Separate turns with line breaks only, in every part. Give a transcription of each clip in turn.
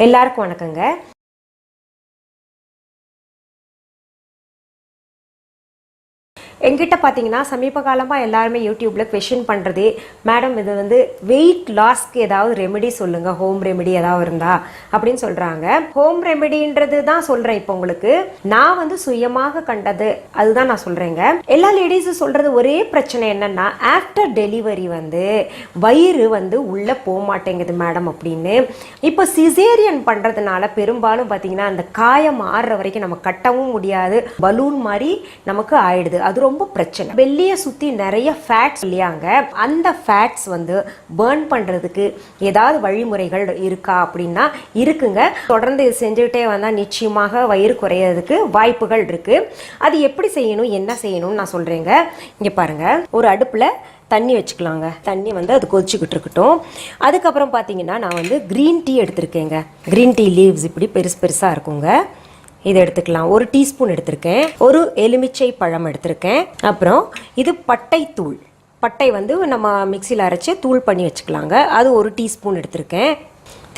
எல்லாருக்கும் வணக்கங்க. என்கிட்ட பார்த்தீங்கன்னா சமீப காலமாக எல்லாருமே யூடியூப்பில் கொஷின் பண்ணுறதே, மேடம் இது வந்து வெயிட் லாஸ்க்கு ஏதாவது ரெமெடி சொல்லுங்கள், ஹோம் ரெமெடி ஏதாவது இருந்தா அப்படின்னு சொல்கிறாங்க. ஹோம் ரெமெடின்றது தான் சொல்கிறேன். இப்போ உங்களுக்கு நான் வந்து சுயமாக கண்டது அதுதான் நான் சொல்கிறேங்க. எல்லா லேடிஸும் சொல்கிறது ஒரே பிரச்சனை என்னென்னா, ஆஃப்டர் டெலிவரி வந்து வயிறு வந்து உள்ளே போக மாட்டேங்குது மேடம் அப்படின்னு. இப்போ சிசேரியன் பண்ணுறதுனால பெரும்பாலும் பார்த்தீங்கன்னா அந்த காயம் ஆறுற வரைக்கும் நம்ம கட்டவும் முடியாது, பலூன் மாதிரி நமக்கு ஆயிடுது. அது ரொம்ப பிரச்சனை. வெளியே சுத்தி நிறைய ஃபேட்ஸ் இல்லையாங்க, அந்த ஃபேட்ஸ் வந்து பர்ன் பண்றதுக்கு ஏதாவது வழிமுறைகள் இருக்கா அப்படின்னா இருக்குங்க. தொடர்ந்து இது செஞ்சுக்கிட்டே வந்தா நிச்சயமாக வயிறு குறையிறதுக்கு வாய்ப்புகள் இருக்கு. அது எப்படி செய்யணும், என்ன செய்யணும்னு நான் சொல்றேங்க. இங்க பாருங்க, ஒரு அடுப்புல தண்ணி வச்சுக்கலாங்க. தண்ணி வந்து அது கொதிச்சுக்கிட்டு இருக்கட்டும். அதுக்கப்புறம் பார்த்தீங்கன்னா நான் வந்து க்ரீன் டீ எடுத்திருக்கேங்க. க்ரீன் டீ லீவ்ஸ் இப்படி பெருசு பெருசாக இருக்குங்க. இதை எடுத்துக்கலாம். ஒரு டீஸ்பூன் எடுத்திருக்கேன். ஒரு எலுமிச்சை பழம் எடுத்திருக்கேன். அப்புறம் இது பட்டை தூள். பட்டை வந்து நம்ம மிக்சியில் அரைச்சி தூள் பண்ணி வச்சுக்கலாங்க. அது ஒரு டீஸ்பூன் எடுத்திருக்கேன்.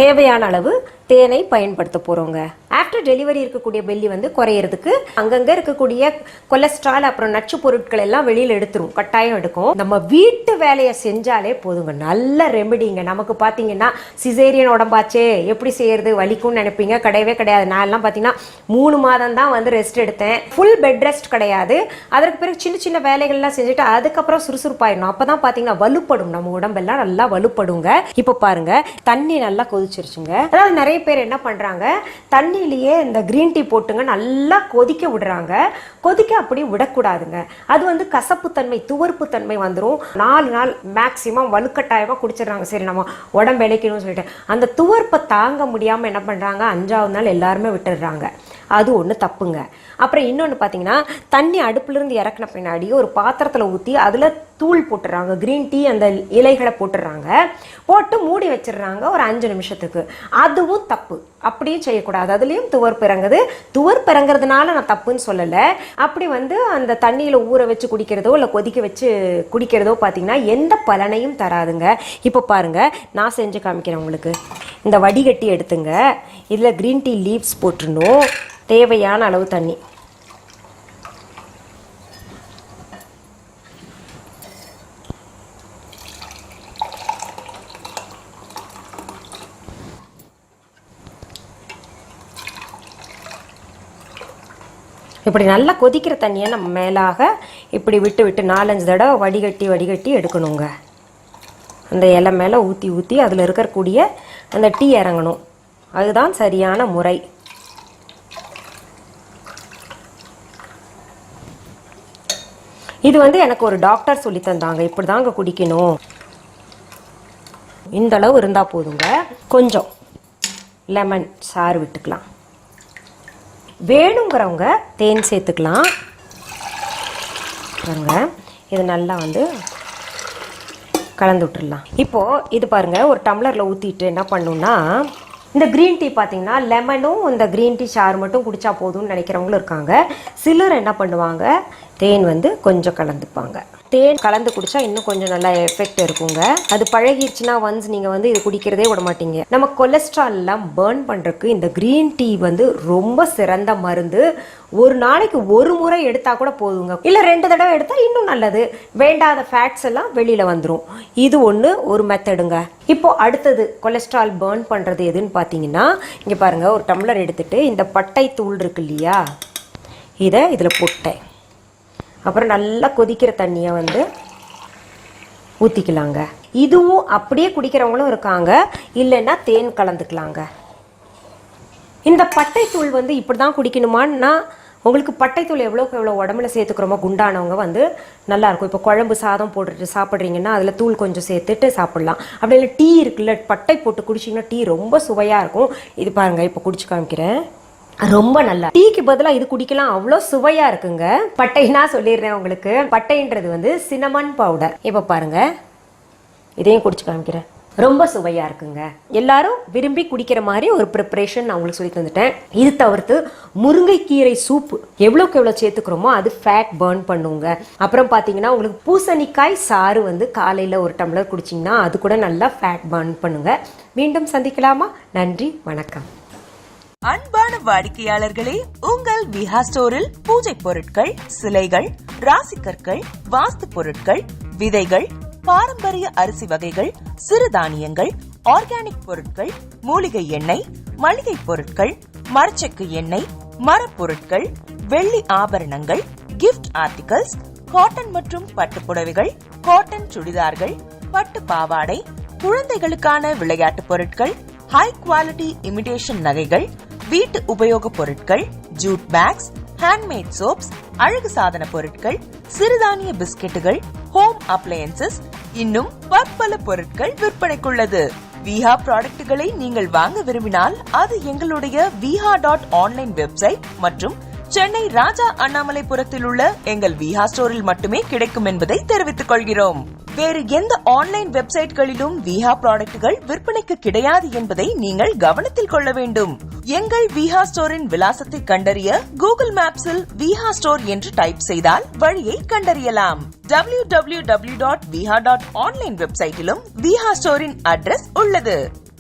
தேவையான அளவு தேனை பயன்படுத்த போகிறோங்க. ஆஃப்டர் டெலிவரி இருக்கக்கூடிய பெல்லி வந்து குறையிறதுக்கு அங்கங்கே இருக்கக்கூடிய கொலஸ்ட்ரால் அப்புறம் நச்சு பொருட்கள் எல்லாம் வெளியில் எடுத்துரும், கட்டாயம் எடுக்கும். நம்ம வீட்டு வேலையை செஞ்சாலே போதுங்க, நல்ல ரெமெடிங்க. நமக்கு பார்த்தீங்கன்னா சிசேரியன் உடம்பாச்சே எப்படி செய்யறது, வலிக்கும்னு நினைப்பீங்க. கிடையவே கிடையாது. நான் எல்லாம் பார்த்தீங்கன்னா 3 மாதம் தான் வந்து ரெஸ்ட் எடுத்தேன். ஃபுல் பெட் ரெஸ்ட் கிடையாது. அதற்கு பிறகு சின்ன சின்ன வேலைகள்லாம் செஞ்சுட்டு அதுக்கப்புறம் சுறுசுறுப்பாயிடணும். அப்போ தான் பார்த்தீங்கன்னா வலுப்படும், நம்ம உடம்பெல்லாம் நல்லா வலுப்படுங்க. இப்போ பாருங்க, தண்ணி நல்லா கொதிச்சிருச்சுங்க. அதாவது நிறைய பேர் என்ன பண்றாங்க, தண்ணியிலேயே இந்த கிரீன் டீ போட்டுங்க நல்லா கொதிக்க விடுறாங்க. கொதிக்க அப்படி விடக்கூடாதுங்க. அது வந்து கசப்பு தன்மை, துவர்ப்பு தன்மை வந்துடும். 4 நாள் மேக்சிமம் வலுக்கட்டாயமா குடிச்சிடுறாங்க. சரி நம்ம உடம்பு இழைக்கணும்னு சொல்லிட்டு அந்த துவர்ப்பை தாங்க முடியாம என்ன பண்றாங்க, 5ஆவது நாள் எல்லாருமே விட்டுடுறாங்க. அது ஒன்று தப்புங்க. அப்புறம் இன்னொன்று பார்த்தீங்கன்னா, தண்ணி அடுப்புலேருந்து இறக்குன பின்னாடி ஒரு பாத்திரத்தில் ஊற்றி அதில் தூள் போட்டுடுறாங்க, க்ரீன் டீ அந்த இலைகளை போட்டுடுறாங்க, போட்டு மூடி வச்சிடுறாங்க ஒரு 5 நிமிஷத்துக்கு. அதுவும் தப்பு. அப்படியும் செய்யக்கூடாது. அதுலேயும் துவர்ப்பு இறங்குது. துவர்ப்பு இறங்குறதுனால நான் தப்புன்னு சொல்லலை. அப்படி வந்து அந்த தண்ணியில் ஊற வச்சு குடிக்கிறதோ இல்லை கொதிக்க வச்சு குடிக்கிறதோ பார்த்தீங்கன்னா எந்த பலனையும் தராதுங்க. இப்போ பாருங்கள், நான் செஞ்சு காமிக்கிறேன் உங்களுக்கு. இந்த வடிகட்டி எடுத்துங்க. இதில் க்ரீன் டீ லீவ்ஸ் போட்டுடணும். தேவையான அளவு தண்ணி. இப்படி நல்லா கொதிக்கிற தண்ணியை நம்ம மேலாக இப்படி விட்டு விட்டு 4-5 தடவை வடிகட்டி எடுக்கணுங்க. அந்த இலை மேலே ஊற்றி அதில் இருக்கக்கூடிய அந்த டீ இறங்கணும். அதுதான் சரியான முறை. இது வந்து எனக்கு ஒரு டாக்டர் சொல்லி தந்தாங்க, இப்படி தாங்க குடிக்கணும். இந்த அளவு இருந்தால் போதுங்க. கொஞ்சம் லெமன் சாறு விட்டுக்கலாம். வேணுங்கிறவங்க தேன் சேர்த்துக்கலாம். பாருங்க, இது நல்லா வந்து கலந்து விட்டுடலாம். இப்போது இது பாருங்கள், ஒரு டம்ளரில் ஊற்றிட்டு என்ன பண்ணணும்னா, இந்த க்ரீன் டீ பார்த்தீங்கன்னா லெமனும் இந்த க்ரீன் டீ சாறு மட்டும் குடித்தா போதும்னு நினைக்கிறவங்களும் இருக்காங்க. சிலர் என்ன பண்ணுவாங்க, தேன் வந்து கொஞ்சம் கலந்துப்பாங்க. தேன் கலந்து குடித்தா இன்னும் கொஞ்சம் நல்லா எஃபெக்ட் இருக்குங்க. அது பழகிடுச்சுன்னா ஒன்ஸ் நீங்கள் வந்து இது குடிக்கிறதே விட மாட்டீங்க. நம்ம கொலஸ்ட்ரால் எல்லாம் பர்ன் பண்ணுறதுக்கு இந்த க்ரீன் டீ வந்து ரொம்ப சிறந்த மருந்து. ஒரு நாளைக்கு ஒரு முறை எடுத்தால் கூட போதுங்க, இல்லை 2 தடவை எடுத்தால் இன்னும் நல்லது. வேண்டாத ஃபேட்ஸ் எல்லாம் வெளியில் வந்துடும். இது ஒரு மெத்தடுங்க. இப்போ அடுத்தது கொலஸ்ட்ரால் பர்ன் பண்ணுறது எதுன்னு பார்த்தீங்கன்னா, இங்கே பாருங்கள், ஒரு டம்ளர் எடுத்துகிட்டு இந்த பட்டை தூள் இருக்கு இல்லையா, இதை இதில் போட்டேன். அப்புறம் நல்லா கொதிக்கிற தண்ணியை வந்து ஊற்றிக்கலாங்க. இதுவும் அப்படியே குடிக்கிறவங்களும் இருக்காங்க, இல்லைன்னா தேன் கலந்துக்கலாங்க. இந்த பட்டை தூள் வந்து இப்படி தான் குடிக்கணுமான்னா, உங்களுக்கு பட்டை தூள் எவ்வளோக்கு எவ்வளோ உடம்புல சேர்த்துக்கிறோமோ குண்டானவங்க வந்து நல்லாயிருக்கும். இப்போ குழம்பு சாதம் போட்டுட்டு சாப்பிட்றீங்கன்னா அதில் தூள் கொஞ்சம் சேர்த்துட்டு சாப்பிட்லாம். அப்படி இல்லை டீ இருக்குல்ல, பட்டை போட்டு குடிச்சிங்கன்னா டீ ரொம்ப சுவையாக இருக்கும். இது பாருங்கள், இப்போ குடிச்சு காமிக்கிறேன். ரொம்ப நல்லா, டீக்கு பதிலாக இது குடிக்கலாம், அவ்வளோ சுவையா இருக்குங்க. பட்டைனா சொல்லிடுறேன் உங்களுக்கு, பட்டைன்றது வந்து சினமன் பவுடர். இப்போ பாருங்க, இதையும் குடிச்சு காமிக்கிறேன். ரொம்ப சுவையா இருக்குங்க. எல்லாரும் விரும்பி குடிக்கிற மாதிரி ஒரு ப்ரிப்பரேஷன் நான் உங்களுக்கு சொல்லி தந்துட்டேன். இது தவிர்த்து முருங்கைக்கீரை சூப்பு எவ்வளோக்கு எவ்வளோ சேர்த்துக்கிறோமோ அது ஃபேட் பர்ன் பண்ணுங்க. அப்புறம் பார்த்தீங்கன்னா உங்களுக்கு பூசணிக்காய் சாறு வந்து காலையில் ஒரு டம்ளர் குடிச்சிங்கன்னா அது கூட நல்லா ஃபேட் பர்ன் பண்ணுங்க. மீண்டும் சந்திக்கலாமா? நன்றி, வணக்கம்.
அன்பான வாடிக்கையாளர்களே, உங்கள் விஹா ஸ்டோரில் பூஜை பொருட்கள், சிலைகள், ராசிக்கற்கள், வாஸ்து பொருட்கள், விதைகள், பாரம்பரிய அரிசி வகைகள், சிறுதானியங்கள், ஆர்கானிக் பொருட்கள், மூலிகை எண்ணெய், மளிகை பொருட்கள், மரச்செக்கு எண்ணெய், மரப்பொருட்கள், வெள்ளி ஆபரணங்கள், கிஃப்ட் ஆர்டிகல்ஸ், காட்டன் மற்றும் பட்டு புடவைகள், காட்டன் சுடிதார்கள், பட்டு பாவாடை, குழந்தைகளுக்கான விளையாட்டு பொருட்கள், ஹை குவாலிட்டி இமிடேஷன் நகைகள், வீட்டு உபயோக பொருட்கள், ஜூட் பேக்ஸ், ஹேண்ட்மேட் சோப்ஸ், அழகு சாதன பொருட்கள், சிறுதானிய பிஸ்கெட்டுகள், ஹோம் அப்ளையன்சஸ், இன்னும் பற்பல பொருட்கள் விற்பனைக்குள்ளது. விஹா ப்ராடக்ட்களை நீங்கள் வாங்க விரும்பினால் அது எங்களுடைய viha.online வெப்சைட் மற்றும் சென்னை ராஜா அண்ணாமலைபுரத்தில் உள்ள எங்கள் விஹா ஸ்டோரில் மட்டுமே கிடைக்கும் என்பதை தெரிவித்துக் கொள்கிறோம். வேறு எந்த ஆன்லைன் வெப்சைட்களிலும் விஹா ப்ராடக்ட்கள் விற்பனைக்கு கிடையாது என்பதை நீங்கள் கவனத்தில் கொள்ள வேண்டும். எங்கள் விஹா ஸ்டோரின் விலாசத்தை கண்டறிய கூகுள் மேப்ஸில் விஹா ஸ்டோர் என்று டைப் செய்தால் வழியை கண்டறியலாம். www.viha.online வெப்சைட்டிலும் விஹா ஸ்டோரின் அட்ரஸ் உள்ளது.